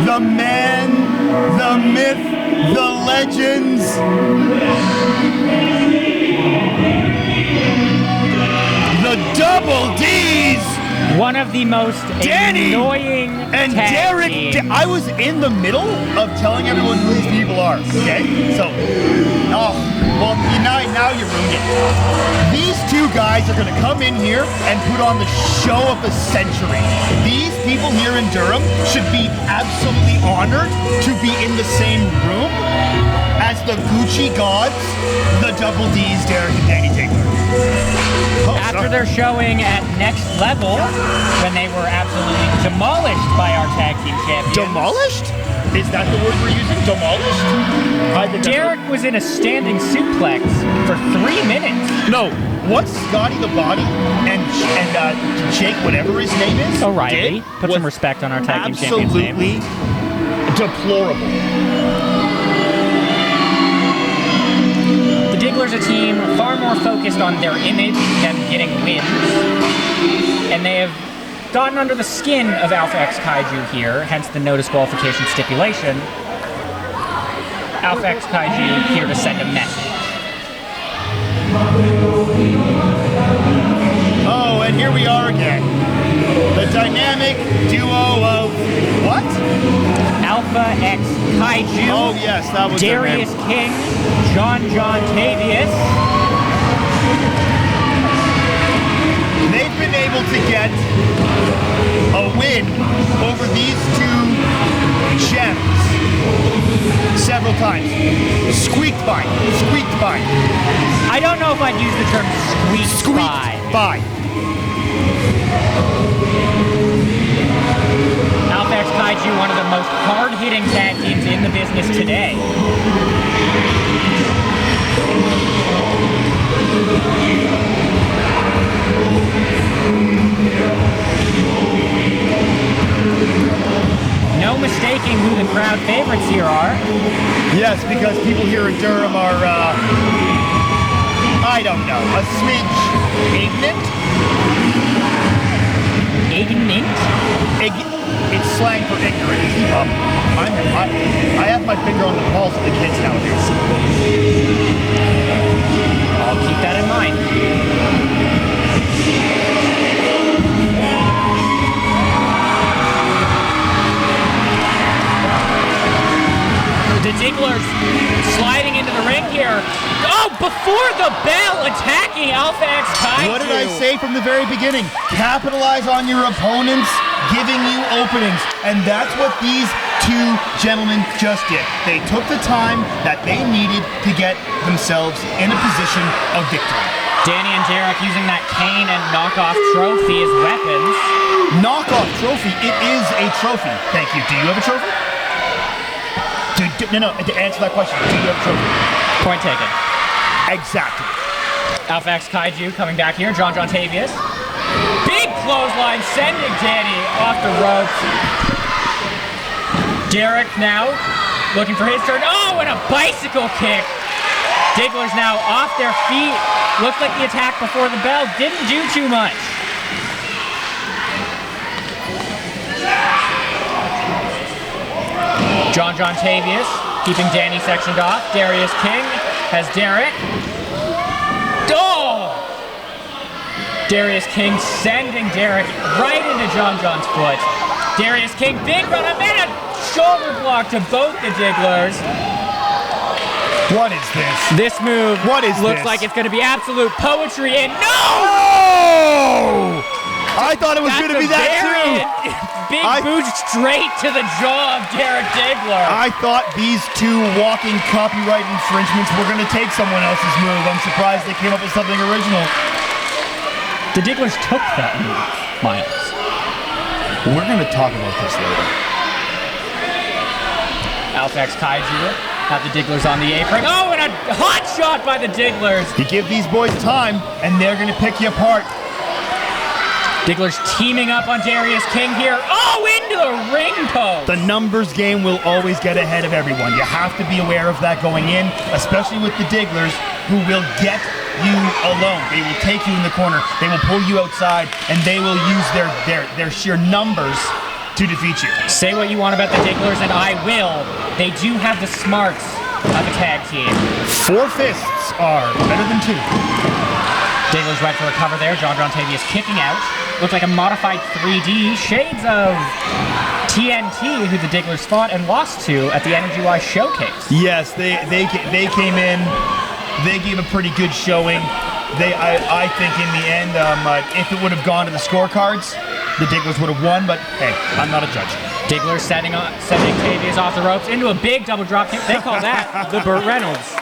The man, the myth, the legends. The double D's. One of the most annoying and tag Derek. teams. I was in the middle of telling everyone who these people are. Okay, so, well, now you ruined it. These two guys are going to come in here and put on the show of the century. These people here in Durham should be absolutely honored to be in the same room as the Gucci gods, the double D's, Derek and Danny Diggler. After their showing at Next Level, when they were absolutely demolished by our tag team champions. Demolished? Is that the word we're using? Demolished? I think Derek was in a standing suplex for 3 minutes. No, what Scotty the Body and Jake, whatever his name is, O'Reilly. Put some respect on our tag team champion's name. Absolutely deplorable. The Digglers, a team far more focused on their image than getting wins. And they have gotten under the skin of Alpha X Kaiju here, hence the no disqualification stipulation. Alpha X Kaiju here to send a message. Oh, and here we are again. The dynamic duo of what? Alpha X Kaiju. Oh yes, that was Darius King, John Tavius. They've been able to get a win over these two gems several times. Squeaked by. I don't know if I'd use the term squeaked by. Alpha X Kaiju, one of the most hard-hitting tag teams in the business today. No mistaking who the crowd favorites here are. Yes, because people here in Durham are, I don't know, a smidge ignorant? Ignorant? It's slang for ignorant. I have my finger on the pulse of the kids nowadays. I'll keep that in mind. The Digglers sliding into the ring here. Oh, before the bell, attacking Alpha X Kaiju. What did I say from the very beginning? Capitalize on your opponents, giving you openings. And that's what these two gentlemen just did. They took the time that they needed to get themselves in a position of victory. Danny and Derek using that cane and knockoff trophy as weapons. Knockoff trophy? It is a trophy. Thank you. Do you have a trophy? No, to answer that question, do you have a trophy? Point taken. Exactly. Alpha X Kaiju coming back here. John Tavius. Big clothesline sending Danny off the ropes. Derek now looking for his turn. Oh, and a bicycle kick. Digglers now off their feet. Looked like the attack before the bell didn't do too much. John Tavius keeping Danny sectioned off. Darius King has Derek. Oh! Darius King sending Derek right into John's foot. Darius King, big run up and a shoulder block to both the Digglers. What is this? This move looks like it's going to be absolute poetry and no! Oh! I thought it was going to be that too. Big boot straight to the jaw of Derek Diggler. I thought these two walking copyright infringements were going to take someone else's move. I'm surprised they came up with something original. The Digglers took that move, Miles. We're going to talk about this later. Alpha X Kaiju have the Digglers on the apron. Oh, and a hot shot by the Digglers. You give these boys time, and they're going to pick you apart. Digglers teaming up on Darius King here. Oh, into the ring post. The numbers game will always get ahead of everyone. You have to be aware of that going in, especially with the Digglers, who will get you alone. They will take you in the corner. They will pull you outside, and they will use their sheer numbers to defeat you. Say what you want about the Digglers, and I will. They do have the smarts of a tag team. 4 fists are better than 2. Digglers went for a cover there. John Tavius kicking out. Looked like a modified 3D. Shades of TNT, who the Digglers fought and lost to at the Energy Wise Showcase. Yes, they came in. They gave a pretty good showing. I think in the end, if it would have gone to the scorecards, the Digglers would have won. But hey, I'm not a judge. Digglers sending Tavius off the ropes into a big double drop kick. They call that the Burt Reynolds.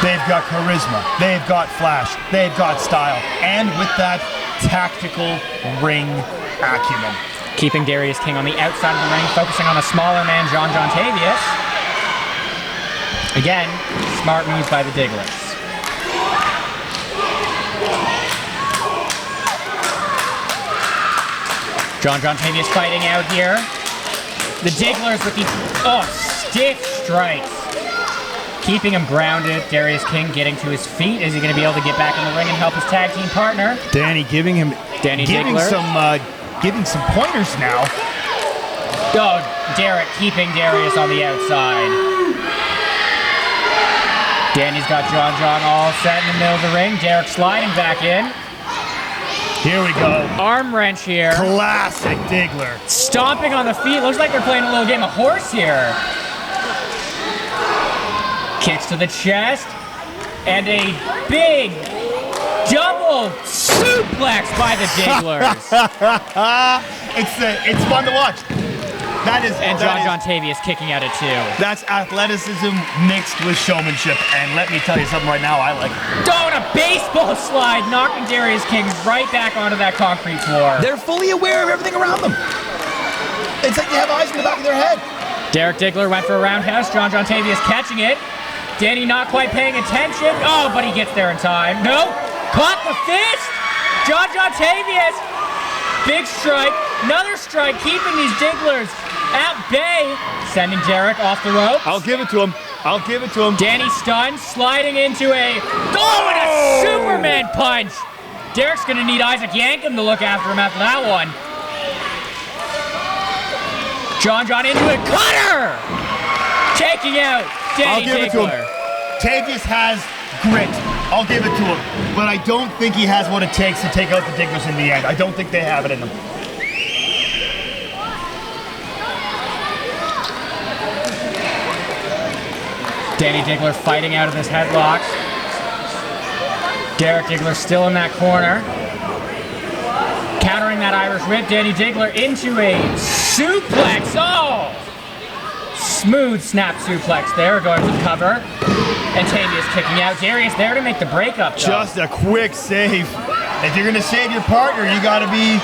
They've got charisma, they've got flash, they've got style, and with that, tactical ring acumen. Keeping Darius King on the outside of the ring, focusing on a smaller man, John Tavius. Again, smart moves by the Digglers. John Tavius fighting out here. The Digglers with the stiff strikes. Keeping him grounded. Darius King getting to his feet. Is he going to be able to get back in the ring and help his tag team partner? Danny giving some pointers now. Oh, Derek keeping Darius on the outside. Danny's got John all set in the middle of the ring. Derek sliding back in. Here we go. Arm wrench here. Classic Diggler. Stomping on the feet. Looks like they're playing a little game of horse here. Kicks to the chest, and a big double suplex by the Digglers. It's fun to watch. And John Tavius kicking at it too. That's athleticism mixed with showmanship, and let me tell you something right now, I like it. And a baseball slide, knocking Darius King right back onto that concrete floor. They're fully aware of everything around them. It's like they have eyes in the back of their head. Derek Diggler went for a roundhouse. John Tavius catching it. Danny not quite paying attention. Oh, but he gets there in time. No, caught the fist. John Tavius. Big strike. Another strike, keeping these Digglers at bay. Sending Derek off the rope. I'll give it to him. Danny stunned, sliding into and a Superman punch. Derek's going to need Isaac Yankem to look after him after that one. John into a cutter. Taking out Danny Diggler. I'll give it to him. Tavius has grit. I'll give it to him. But I don't think he has what it takes to take out the Digglers in the end. I don't think they have it in them. Danny Diggler fighting out of this headlock. Derek Diggler still in that corner. Countering that Irish whip. Danny Diggler into a suplex. Oh! Smooth snap suplex there, going for the cover. And Tavius kicking out. Darius there to make the breakup. Just a quick save. If you're gonna save your partner, you gotta be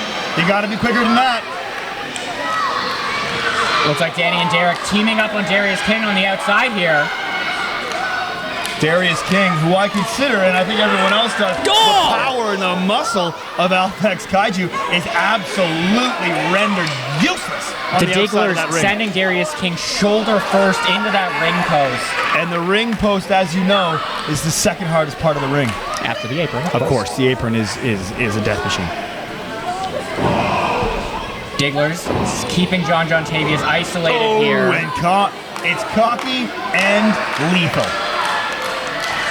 quicker than that. Looks like Danny and Derek teaming up on Darius King on the outside here. Darius King, who I consider, and I think everyone else does, the power and the muscle of Alphax Kaiju is absolutely rendered useless on the outside of that ring. Sending Darius King shoulder first into that ring post. And the ring post, as you know, is the second hardest part of the ring. After the apron, of course. The apron is a death machine. Digglers keeping John Tavius isolated here. And it's cocky and lethal.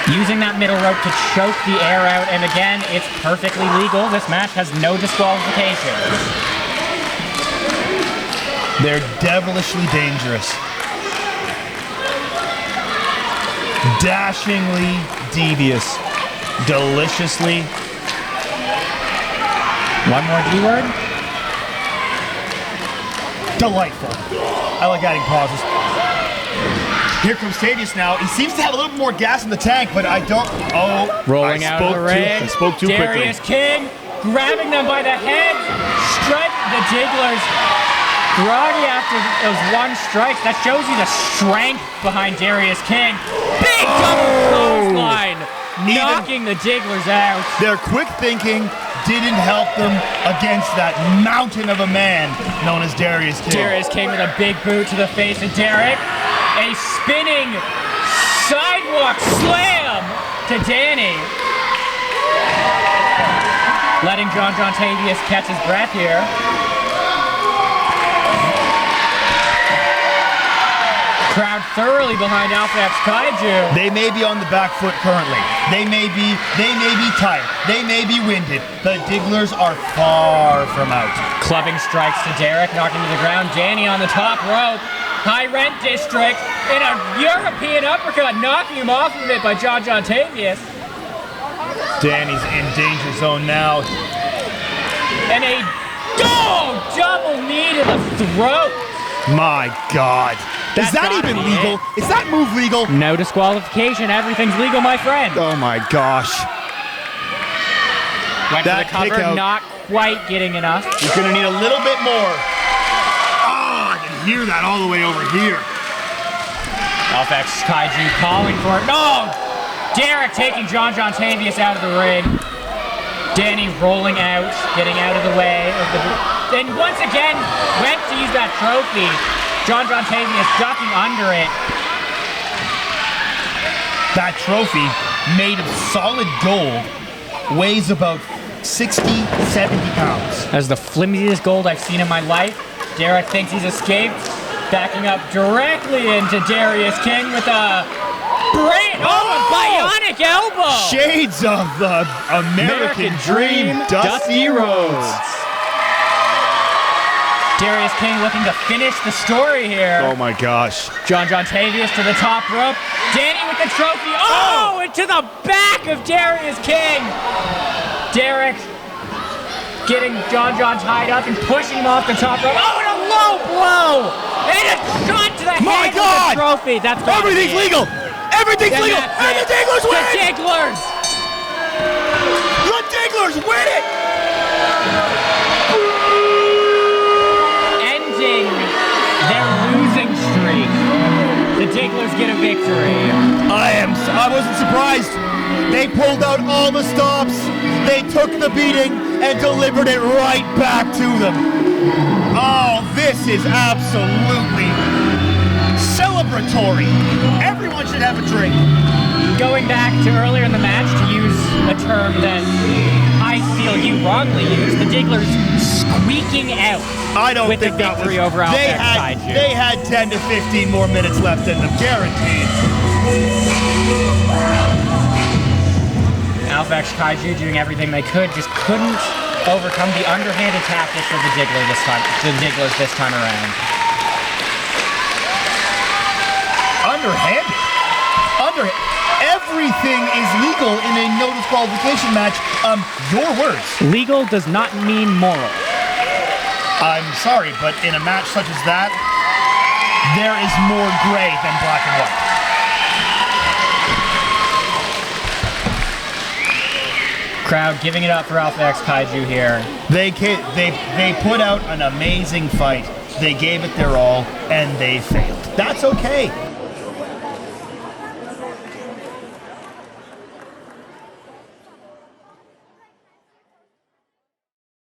Using that middle rope to choke the air out, and again, it's perfectly legal. This match has no disqualification. They're devilishly dangerous. Dashingly devious. Deliciously. One more D word? Delightful. I like adding pauses. Here comes Tavius now. He seems to have a little more gas in the tank, but I don't. Rolling out of the ring. I spoke too quickly. Darius King grabbing them by the head. Strike the Digglers. Groggy after those one strikes. That shows you the strength behind Darius King. Big double clothesline. Knocking the Digglers out. Their quick thinking didn't help them against that mountain of a man known as Darius King. Darius King with a big boot to the face of Derek. A spinning Sidewalk slam to Danny. Letting John Tavius catch his breath here. Crowd thoroughly behind Alpha X Kaiju. They may be on the back foot currently. They may be tired. They may be winded. The Digglers are far from out. Clubbing strikes to Derek, knocking to the ground. Danny on the top rope. High rent district in a European uppercut, knocking him off of it by John Tavius. Danny's in danger zone now. And a double knee to the throat. My God. Is that even legal? Is that move legal? No disqualification. Everything's legal, my friend. Oh my gosh. Went That for the cover, kick out. not quite getting enough. He's gonna need a little bit more. Oh, I can hear that all the way over here. Alpha X Kaiju calling for it. No! Derek taking John Tavius out of the ring. Danny rolling out, getting out of the way of the... Then once again, went to use that trophy. John Tavius ducking under it. That trophy, made of solid gold, weighs about 60, 70 pounds. That's the flimsiest gold I've seen in my life. Derek thinks he's escaped. Backing up directly into Darius King with a... a bionic elbow! Shades of the American Dream, Dusty Rhodes. Darius King looking to finish the story here. Oh my gosh. John Tavius to the top rope. Danny with the trophy. Oh, into the back of Darius King. Derek getting John tied up and pushing him off the top rope. Oh, and a low blow. And a shot to the head of the trophy. That's everything's legal. Everything's and legal. And the Digglers win. The Digglers. The Digglers win it. Their losing streak. The Digglers get a victory. I wasn't surprised. They pulled out all the stops. They took the beating and delivered it right back to them. Oh, this is absolutely celebratory. Everyone should have a drink. Going back to earlier in the match, to use a term that I feel you wrongly used, the Digglers squeaking out. I don't with think the victory over Alpha X Kaiju. They had 10 to 15 more minutes left in them, guaranteed. Alpha X Kaiju doing everything they could, just couldn't overcome the underhanded tactics of the Digglers this time around. Underhanded? Everything is legal in a no disqualification match. Your words. Legal does not mean moral. I'm sorry, but in a match such as that, there is more gray than black and white. Crowd giving it up for Alpha X Kaiju here. They put out an amazing fight. They gave it their all, and they failed. That's okay.